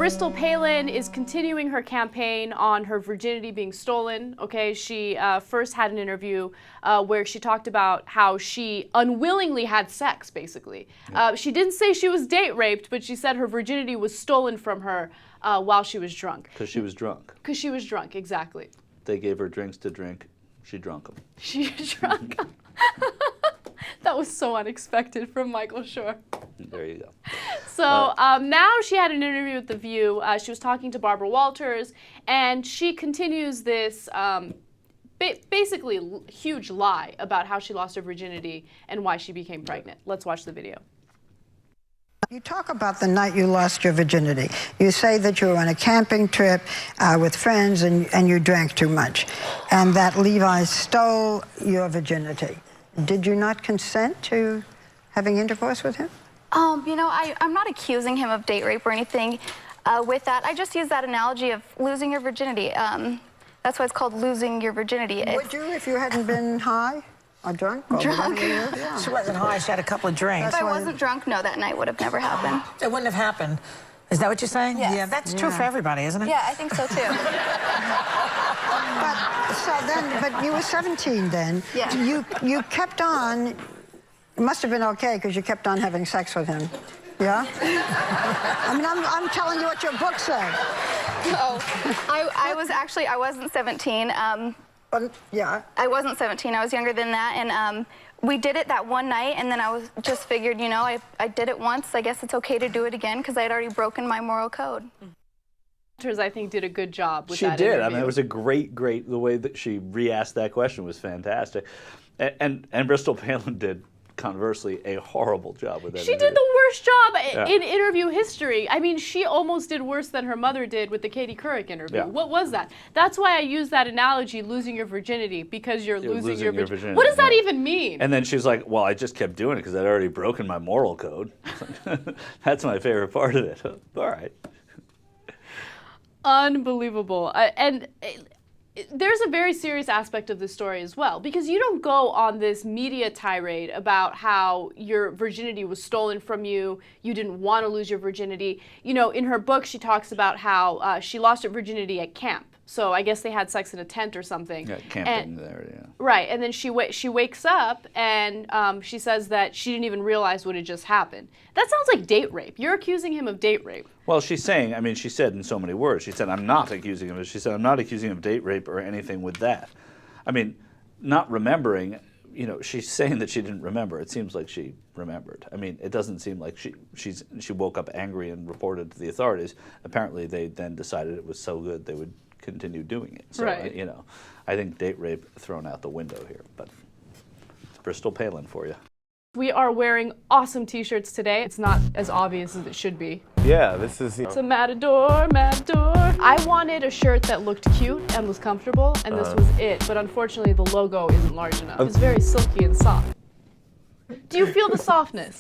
Bristol Palin is continuing her campaign on her virginity being stolen. Okay, she first had an interview where she talked about how she unwillingly had sex, basically. She didn't say she was date raped, but she said her virginity was stolen from her while she was drunk. Because she was drunk. Because she was drunk, exactly. They gave her drinks to drink. She drunk them. She drunk them. That was so unexpected from Michael Shure. There you go. So now she had an interview with The View. She was talking to Barbara Walters, and she continues this basically huge lie about how she lost her virginity and why she became pregnant. Let's watch the video. You talk about the night you lost your virginity. You say that you were on a camping trip with friends and you drank too much, and that Levi stole your virginity. Did you not consent to having intercourse with him? You know, I'm not accusing him of date rape or anything with that. I just use that analogy of losing your virginity. That's why it's called losing your virginity. Would you if you hadn't been high or drunk? Or Drunk. Yeah. She wasn't high, she had a couple of drinks. If I wasn't drunk, no, that night would have never happened. It wouldn't have happened. Is that what you're saying? Yes. Yeah, that's true for everybody, isn't it? Yeah, I think so too. But you were 17 then. Yeah. You kept on. It must have been okay because you kept on having sex with him. Yeah? I mean, I'm telling you what your book said. Oh, I wasn't 17. Yeah. I wasn't 17. I was younger than that, and we did it that one night, and then I just figured, you know, I did it once. I guess it's okay to do it again because I had already broken my moral code. I think did a good job with she that did. interview. I mean, it was a great, the way that she re-asked that question was fantastic. And Bristol Palin did, conversely, a horrible job with that She interview. did the worst job in interview history. I mean, she almost did worse than her mother did with the Katie Couric interview. Yeah. What was that? That's why I use that analogy, losing your virginity, because you're losing your virginity. What does that even mean? And then she's like, well, I just kept doing it because I'd already broken my moral code. That's my favorite part of it. All right. Unbelievable. There's a very serious aspect of this story as well, because you don't go on this media tirade about how your virginity was stolen from you, you didn't want to lose your virginity. You know, in her book, she talks about how she lost her virginity at camp. So I guess they had sex in a tent or something. Yeah, camping there, yeah. Right, and then she wakes up and she says that she didn't even realize what had just happened. That sounds like date rape. You're accusing him of date rape. Well, she's saying, I mean, she said in so many words, she said, I'm not accusing him. She said, I'm not accusing him of date rape or anything with that. I mean, not remembering, you know, she's saying that she didn't remember. It seems like she remembered. I mean, it doesn't seem like she woke up angry and reported to the authorities. Apparently, they then decided it was so good they would continue doing it. So, right. You know, I think date rape thrown out the window here, but it's Bristol Palin for you. We are wearing awesome t-shirts today. It's not as obvious as it should be. Yeah, this is... It's a Matador, Matador. I wanted a shirt that looked cute and was comfortable, and this was it. But unfortunately, the logo isn't large enough. It's very silky and soft. Do you feel the softness?